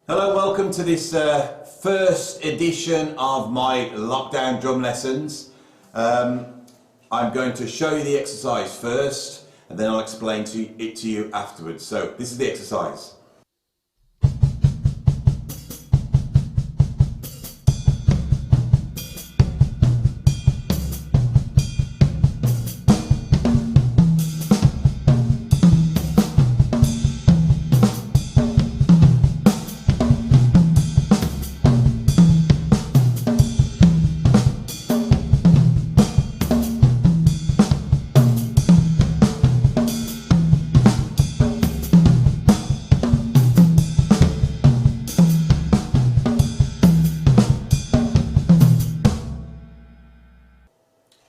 Hello, welcome to this first edition of my lockdown drum lessons. I'm going to show you the exercise first and then I'll explain it to you afterwards. So this is the exercise.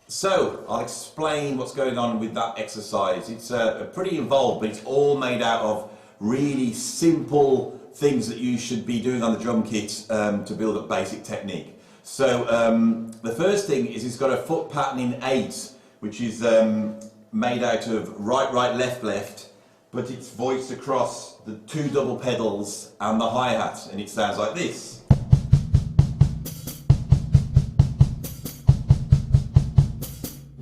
So, I'll explain what's going on with that exercise. It's pretty involved, but it's all made out of really simple things that you should be doing on the drum kit to build up basic technique. So, the first thing is it's got a foot pattern in 8, which is made out of right, right, left, left, but it's voiced across the 2 double pedals and the hi-hat, and it sounds like this.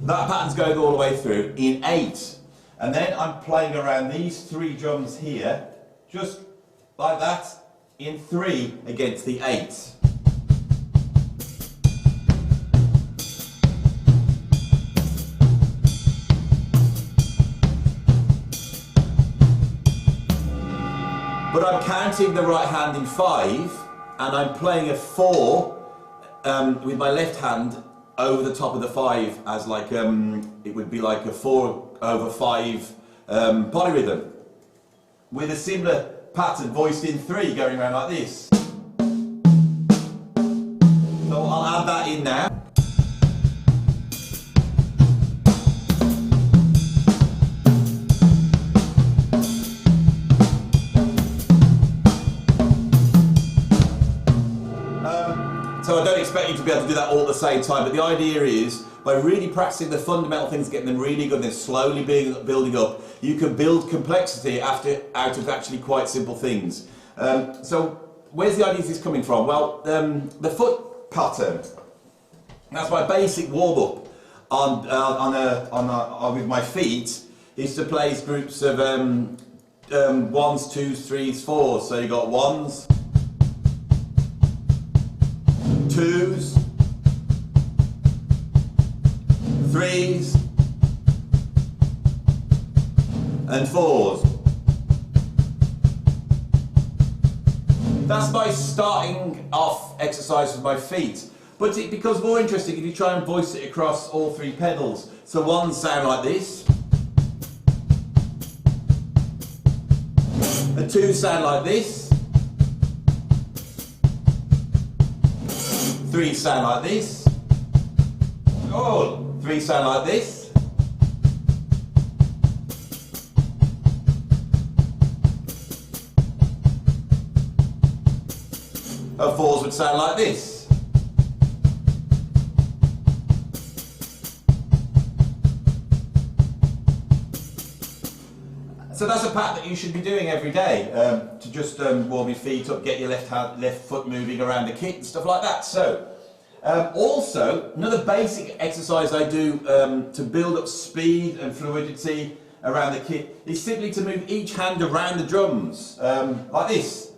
That pattern's going all the way through in 8, and then I'm playing around these 3 drums here, just like that, in 3 against the 8. But I'm counting the right hand in 5, and I'm playing a 4 with my left hand over the top of the 5 as like it would be like a 4/5 polyrhythm with a similar pattern voiced in 3 going around like this. So I'll add that in now. So I don't expect you to be able to do that all at the same time, but the idea is, by really practicing the fundamental things, getting them really good, and then slowly building up, you can build complexity out of actually quite simple things. So where's the idea of this coming from? Well, the foot pattern, that's my basic warm-up with my feet, is to play groups of 1s, 2s, 3s, 4s. So you got 1s, 2s, 3s, and 4s. That's my starting off exercise with my feet. But it becomes more interesting if you try and voice it across all 3 pedals. So 1s sound like this, and 2s sound like this, 3 sound like this. Oh, 3 sound like this. And 4s would sound like this. So that's a pattern that you should be doing every day to just warm your feet up, get your left foot moving around the kit and stuff like that. So, also, another basic exercise I do to build up speed and fluidity around the kit is simply to move each hand around the drums, like this.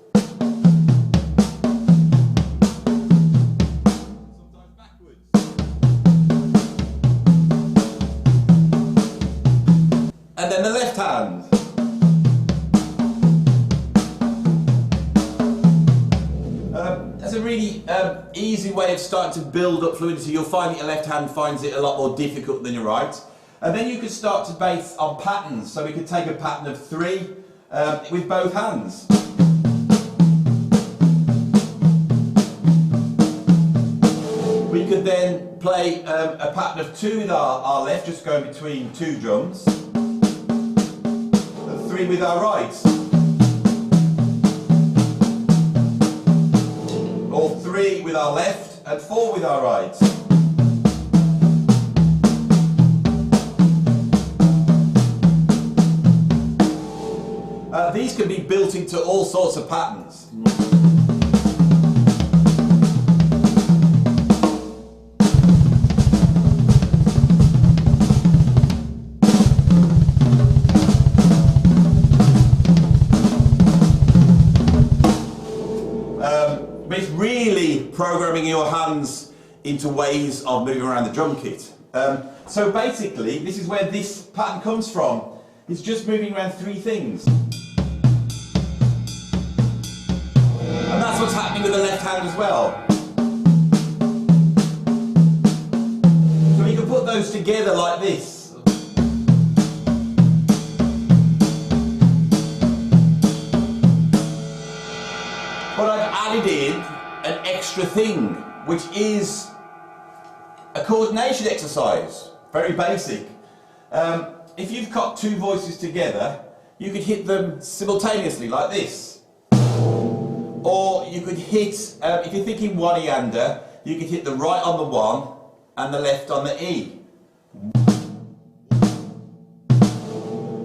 Sometimes backwards. And then the left hand. That's a really easy way of starting to build up fluidity. You'll find that your left hand finds it a lot more difficult than your right. And then you could start to base on patterns. So we could take a pattern of 3 with both hands. We could then play a pattern of 2 with our left, just going between 2 drums. And 3 with our right. Or 3 with our left and 4 with our right. These can be built into all sorts of patterns. But it's really programming your hands into ways of moving around the drum kit. So basically, this is where this pattern comes from. It's just moving around 3 things. And that's what's happening with the left hand as well. So you can put those together like this. But I've added in an extra thing, which is a coordination exercise. Very basic. If you've got 2 voices together, you could hit them simultaneously like this. Or you could hit, if you're thinking one-eander, you could hit the right on the 1 and the left on the E.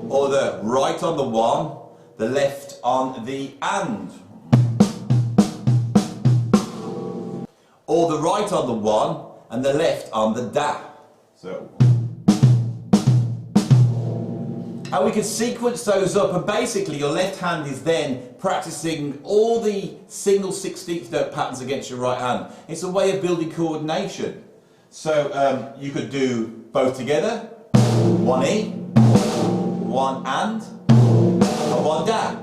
Or the right on the 1, the left on the and. Or the right on the 1 and the left on the da. So. And we can sequence those up, and basically your left hand is then practicing all the single 16th note patterns against your right hand. It's a way of building coordination. So you could do both together, 1 E, 1 and 1 da.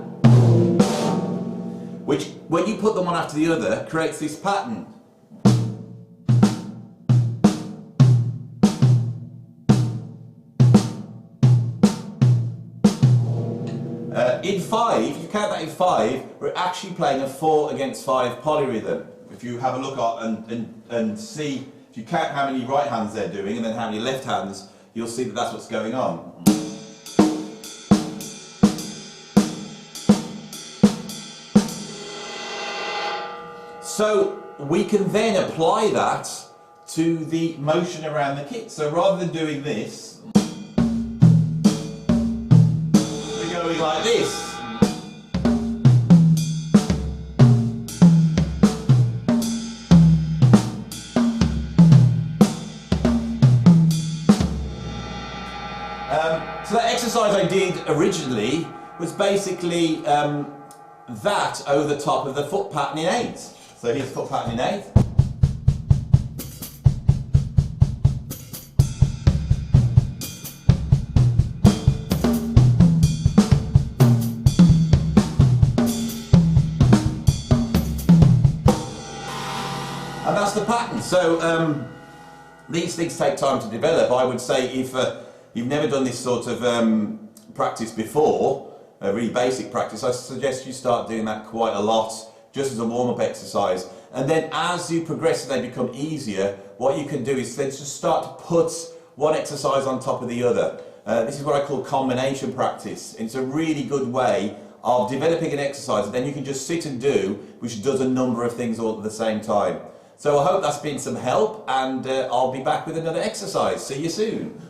Which, when you put them one after the other, creates this pattern. In 5, if you count that in 5, we're actually playing a 4 against 5 polyrhythm. If you have a look at and see, if you count how many right hands they're doing and then how many left hands, you'll see that that's what's going on. So we can then apply that to the motion around the kit. So rather than doing this, going like this. So that exercise I did originally was basically that over the top of the foot pattern in 8. So here's foot pattern in 8. And that's the pattern. So these things take time to develop. I would say if you've never done this sort of practice before, a really basic practice, I suggest you start doing that quite a lot, just as a warm-up exercise. And then as you progress and they become easier, what you can do is then just start to put one exercise on top of the other. This is what I call combination practice. It's a really good way of developing an exercise that then you can just sit and do, which does a number of things all at the same time. So I hope that's been some help, and I'll be back with another exercise. See you soon.